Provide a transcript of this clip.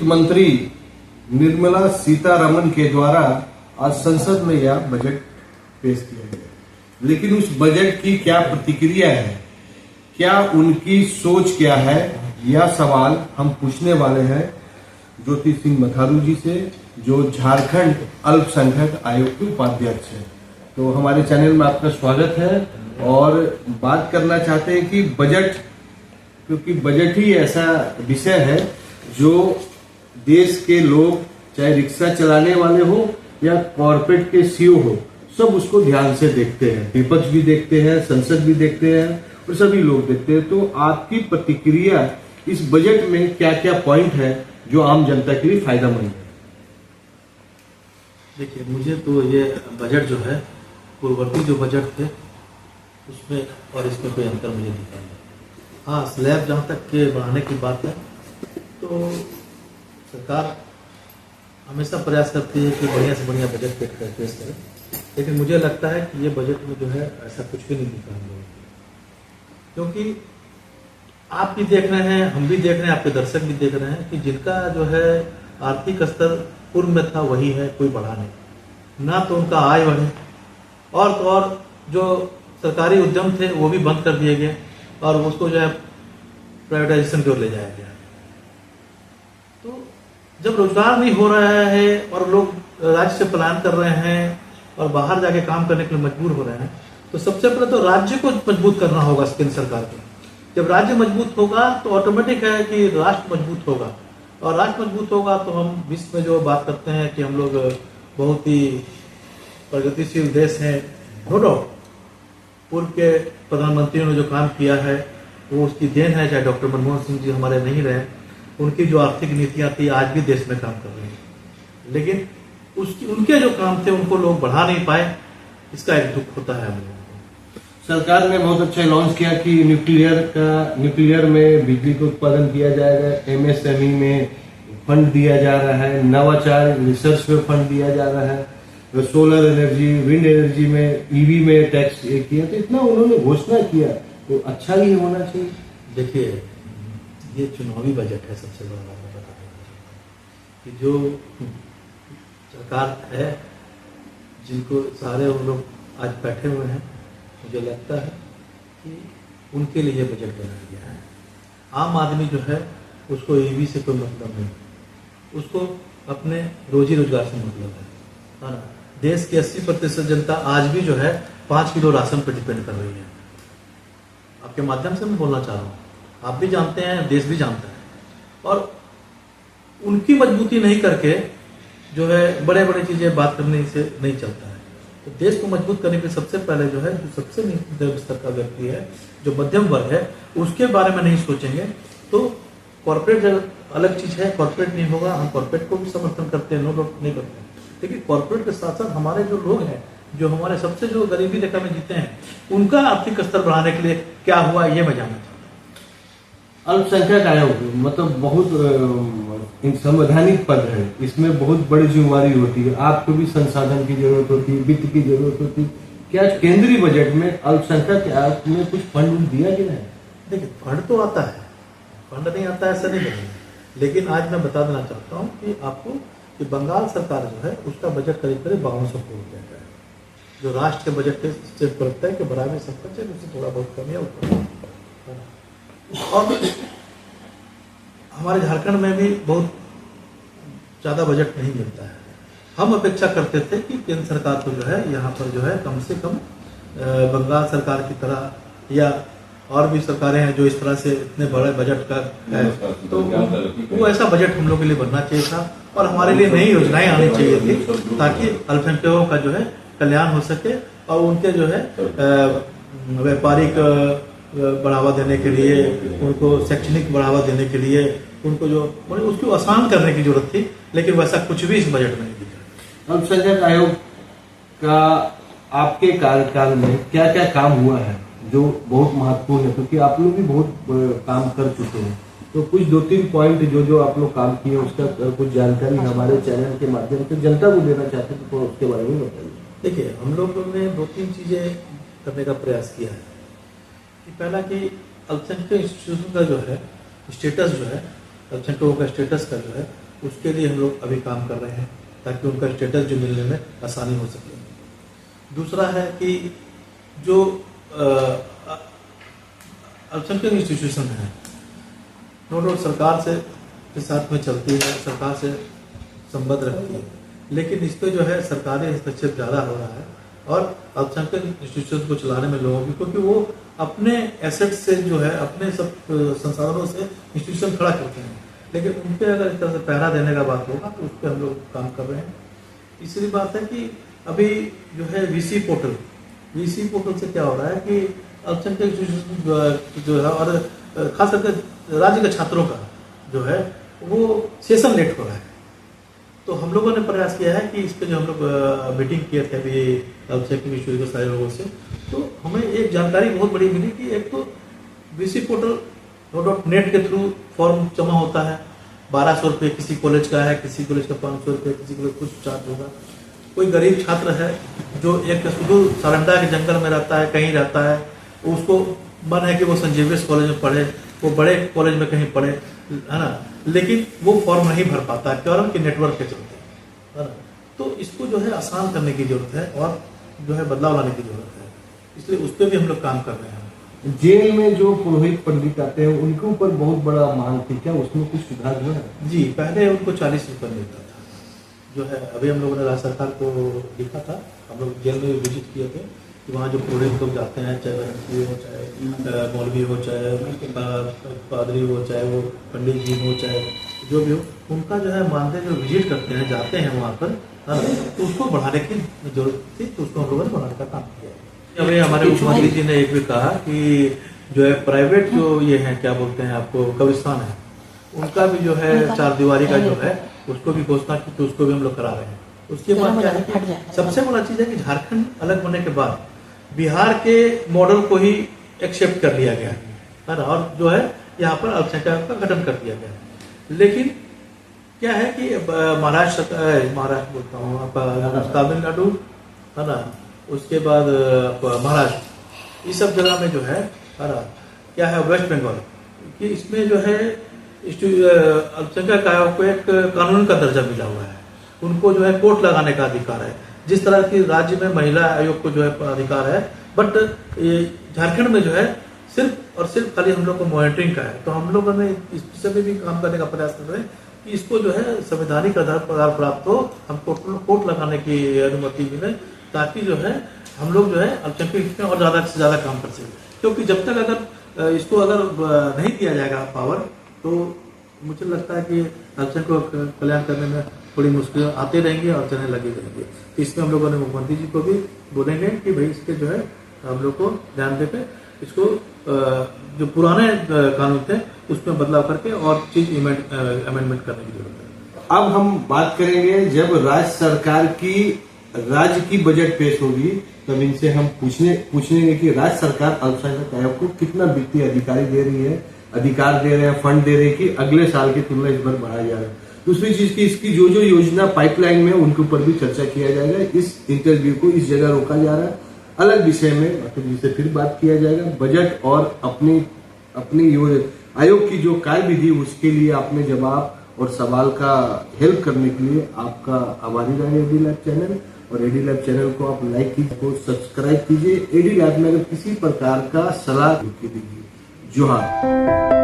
वित्त मंत्री निर्मला सीतारमण के द्वारा आज संसद में यह बजट पेश किया गया। लेकिन उस बजट की क्या प्रतिक्रिया है, क्या उनकी सोच क्या है, यह सवाल हम पूछने वाले हैं ज्योति सिंह मथारू जी से, जो झारखंड अल्पसंख्यक आयोग के उपाध्यक्ष हैं। तो हमारे चैनल में आपका स्वागत है और बात करना चाहते हैं कि बजट, क्योंकि बजट ही ऐसा विषय है जो देश के लोग, चाहे रिक्शा चलाने वाले हो या कॉर्पोरेट के सीईओ हो, सब उसको ध्यान से देखते हैं। विपक्ष भी देखते हैं, संसद भी देखते हैं और सभी लोग देखते हैं। तो आपकी प्रतिक्रिया इस बजट में क्या क्या पॉइंट है जो आम जनता के लिए फायदेमंद है? देखिए, मुझे तो ये बजट जो है, पूर्ववर्ती जो बजट थे उसमें और इसमें कोई अंतर मुझे दिखा नहीं। हाँ, स्लैब जहाँ तक के बढ़ाने की बात है तो सरकार हमेशा प्रयास करती है कि बढ़िया से बढ़िया बजट पेश करे, लेकिन मुझे लगता है कि ये बजट में जो है ऐसा कुछ भी नहीं दिखा हम लोगों को। क्योंकि आप भी देख रहे हैं, हम भी देख रहे हैं, आपके दर्शक भी देख रहे हैं कि जिनका जो है आर्थिक स्तर पूर्व में था वही है, कोई बढ़ा नहीं। ना तो उनका आय बढ़े और तो और जो सरकारी उद्यम थे वो भी बंद कर दिए गए और उसको जो है प्राइवेटाइजेशन की ओर ले जाया गया। तो जब रोजगार नहीं हो रहा है और लोग राज्य से पलायन कर रहे हैं और बाहर जाके काम करने के लिए मजबूर हो रहे हैं, तो सबसे पहले तो राज्य को मजबूत करना होगा केंद्र सरकार को। जब राज्य मजबूत होगा तो ऑटोमेटिक है कि राष्ट्र मजबूत होगा, और राष्ट्र मजबूत होगा तो हम विश्व में जो बात करते हैं कि हम लोग बहुत ही प्रगतिशील देश हैं। नो डाउट पूर्व के प्रधानमंत्रियों ने जो काम किया है वो उसकी देन है, चाहे डॉक्टर मनमोहन सिंह जी हमारे नहीं रहे, उनकी जो आर्थिक नीतियां थी आज भी देश में काम कर रही हैं, लेकिन उनके जो काम थे उनको लोग बढ़ा नहीं पाए, इसका एक दुख होता है हम लोगों को। सरकार ने बहुत अच्छा लॉन्च किया कि न्यूक्लियर में बिजली का उत्पादन किया जाएगा, एमएसएमई में फंड दिया जा रहा है, नवाचार रिसर्च में फंड दिया जा रहा है, सोलर एनर्जी, विंड एनर्जी में, ईवी में टैक्स किया। तो इतना उन्होंने घोषणा किया तो अच्छा ही होना चाहिए। देखिए, ये चुनावी बजट है, सबसे बड़ा बात मैं बता दें कि जो सरकार है जिनको सारे वो लोग आज बैठे हुए हैं, मुझे लगता है कि उनके लिए बजट बनाया गया है। आम आदमी जो है उसको ईवी से कोई मतलब नहीं, उसको अपने रोजी रोजगार से मतलब है ना। देश की 80% जनता आज भी जो है 5 किलो राशन पर डिपेंड कर रही है। आपके माध्यम से मैं बोलना चाह रहा हूँ, आप भी जानते हैं, देश भी जानता है, और उनकी मजबूती नहीं करके जो है बड़े बड़े चीजें बात करने से नहीं चलता है। तो देश को मजबूत करने के सबसे पहले जो है, जो सबसे निम्न स्तर का व्यक्ति है, जो मध्यम वर्ग है, उसके बारे में नहीं सोचेंगे तो कॉर्पोरेट अलग चीज है, कॉर्पोरेट नहीं होगा। हम कॉर्पोरेट को भी समर्थन करते हैं, नो डाउट नहीं करते हैं, लेकिन कॉर्पोरेट के साथ साथ हमारे जो लोग हैं, जो हमारे सबसे जो गरीबी रेखा में जीते हैं, उनका आर्थिक स्तर बढ़ाने के लिए क्या हुआ ये मैं जानना चाहता हूँ। अल्पसंख्यक आयोग मतलब बहुत संवैधानिक पद है, इसमें बहुत बड़ी जिम्मेवारी होती है, आपको भी संसाधन की जरूरत होती है, वित्त की जरूरत होती है। क्या केंद्रीय बजट में अल्पसंख्यक आयोग में कुछ फंड दिया गया है? देखिए, फंड तो आता है, फंड नहीं आता है ऐसा नहीं है, लेकिन आज मैं बता देना चाहता हूँ कि आपको कि बंगाल सरकार जो है उसका बजट करीब 5200 करोड़ रुपये का है, जो राष्ट्र के बजट से लगता है कि बराबर सब खर्च है, उससे थोड़ा बहुत कम है। और हमारे झारखंड में भी बहुत ज़्यादा बजट नहीं मिलता है। हम अपेक्षा करते थे कि केंद्र सरकार को जो है यहाँ पर जो है कम से कम बंगाल सरकार की तरह या और भी सरकारें हैं जो इस तरह से इतने बड़े बजट का है, तो वो ऐसा बजट हम लोग के लिए बनना चाहिए था और हमारे लिए नई योजनाएं आनी चाहिए थी, ताकि अल्पसंख्यकों का जो है कल्याण हो सके और उनके जो है व्यापारिक बढ़ावा देने के लिए, उनको शैक्षणिक बढ़ावा देने के लिए, उनको जो उसको आसान करने की जरूरत थी, लेकिन वैसा कुछ भी इस बजट में नहीं दिखा। अल्पसंख्यक आयोग का आपके कार्यकाल में क्या क्या काम हुआ है जो बहुत महत्वपूर्ण है, क्योंकि आप लोग भी बहुत काम कर चुके हैं, तो कुछ 2-3 पॉइंट जो आप लोग काम किए उसका कुछ जानकारी हमारे चैनल के माध्यम से जनता को देना चाहते हैं, तो उसके बारे में बताइए। देखिए, हम लोगों ने 2-3 चीजें करने का प्रयास किया है कि पहला कि अल्पसंख्यक इंस्टीट्यूशन का जो है स्टेटस जो है, अल्पसंख्यकों का स्टेटस का जो है उसके लिए हम लोग अभी काम कर रहे हैं ताकि उनका स्टेटस जो मिलने में आसानी हो सके। दूसरा है कि जो अल्पसंख्यक इंस्टीट्यूशन है, नो डाउट सरकार से के साथ में चलती है, सरकार से संबद्ध रखती है, लेकिन इस पर जो है सरकारी हस्तक्षेप ज़्यादा हो रहा है और अल्पसंख्यक इंस्टीट्यूशन को चलाने में लोगों की, क्योंकि वो अपने एसेट से जो है अपने सब संसाधनों से इंस्टीट्यूशन खड़ा करते हैं, लेकिन उन पर अगर इस तरह से पहरा देने का बात होगा तो उस पर हम लोग काम कर रहे हैं। तीसरी बात है कि अभी जो है वीसी पोर्टल से क्या हो रहा है कि अल्पसंख्यक इंस्टीट्यूशन जो है और खास करके राज्य के छात्रों का जो है वो सेशन लेट हो रहा है। तो हम लोगों ने प्रयास किया है कि इस पर जो हम लोग मीटिंग किए थे अभी अल्पसंख्यक इंस्टीट्यूशन के सारे लोगों से, तो हमें एक जानकारी बहुत बड़ी मिली कि एक तो वीसी पोर्टल नेट के थ्रू फॉर्म जमा होता है, 1200 रुपये किसी कॉलेज का है, किसी कॉलेज का 500 रुपये, किसी कॉलेज कुछ चार्ज होगा। कोई गरीब छात्र है जो एक सुदूर सारंडा के जंगल में रहता है, कहीं रहता है, उसको मन है कि वो संत जेवियर्स कॉलेज में पढ़े, वो बड़े कॉलेज में कहीं पढ़े, है ना, लेकिन वो फॉर्म नहीं भर पाता क्यों कि नेटवर्क के चलते, है ना। तो इसको जो है आसान करने की जरूरत है और जो है बदलाव लाने की जरूरत है, इसलिए उस पर भी हम लोग काम कर रहे हैं। जेल में जो पुरोहित पंडित आते हैं उनके ऊपर बहुत बड़ा मांग थी, क्या उसमें कुछ सुधार हुआ है? जी, पहले उनको 40 रुपये मिलता था, जो है अभी हम लोगों ने राज्य सरकार को लिखा था, हम लोग जेल में विजिट किए थे कि वहाँ जो पुरोहित लोग जाते हैं, चाहे वह हो, चाहे मौलवी हो, चाहे पादरी हो, चाहे वो पंडित जी हो, चाहे जो भी हो, उनका जो है मानदेय जो विजिट करते हैं, जाते हैं वहाँ पर, तो उसको बढ़ाने की जरूरत थी, तो उसको हम लोगों ने बढ़ाने का काम किया। अभी हमारे मुख्यमंत्री जी ने एक भी कहा कि जो है प्राइवेट जो ये है क्या बोलते हैं आपको कब्रिस्तान है, उनका भी जो है 4 दीवारी का जो है उसको भी घोषणा की, तो उसको भी हम लोग करा रहे हैं। उसके बाद क्या है कि सबसे बड़ा चीज़ है कि झारखंड अलग होने के बाद बिहार के मॉडल को ही एक्सेप्ट कर लिया गया है ना, और जो है यहाँ पर अल्पसंख्यक का गठन कर दिया गया है। लेकिन क्या है कि महाराष्ट्र बोलता हूँ, तमिलनाडु, है ना, उसके बाद महाराष्ट्र, इस सब जगह में जो है ना, क्या है वेस्ट बंगाल कि इसमें जो है अल्पसंख्यक आयोग को एक कानून का दर्जा मिला हुआ है, उनको जो है कोर्ट लगाने का अधिकार है, जिस तरह की राज्य में महिला आयोग को जो है अधिकार है, बट झारखंड में जो है सिर्फ और सिर्फ खाली हम लोग को मॉनिटरिंग का है। तो हम लोगों ने इस विषय में भी काम करने का प्रयास कर रहे हैं कि इसको जो है संवैधानिक आधार पर प्राप्त हो, हम कोर्ट लगाने की अनुमति मिले, ताकि जो है हम लोग जो है अल्पसंख्यक और ज़्यादा से ज़्यादा काम कर सकें। क्योंकि जब तक अगर इसको अगर नहीं दिया जाएगा पावर, तो मुझे लगता है कि अल्पसंख्यक को कल्याण करने में थोड़ी मुश्किल आते रहेंगी और चलने लगे रहेंगे। तो इसमें हम लोगों ने मुख्यमंत्री जी को भी बोलेंगे कि भाई इसके जो है हम लोग को ध्यान देकर इसको जो पुराने कानून थे उसमें बदलाव करके और चीज अमेंडमेंट करने की जरूरत है। अब हम बात करेंगे जब राज्य सरकार की राज्य की बजट पेश होगी, तब इनसे हम पूछेंगे कि राज्य सरकार अल्पसंख्यक आयोग को कितना वित्तीय अधिकार दे रही है, फंड दे रहे हैं कि अगले साल की तुलना इस बार बढ़ाया जा रहा है। दूसरी चीज की इसकी जो जो योजना पाइपलाइन में उनके ऊपर भी चर्चा किया जाएगा। इस इंटरव्यू को इस जगह रोका जा रहा है, अलग विषय में डॉक्टर जी से फिर बात किया जाएगा। बजट और अपनी आयोग की जो कार्यविधि उसके लिए आपने जवाब और सवाल का हेल्प करने के लिए आपका आभारी रहे एडी लैब चैनल, और एडी लैब चैनल को आप लाइक कीजिए, सब्सक्राइब कीजिए। एडी लैब में अगर किसी प्रकार का सलाह दीजिए। जोहार।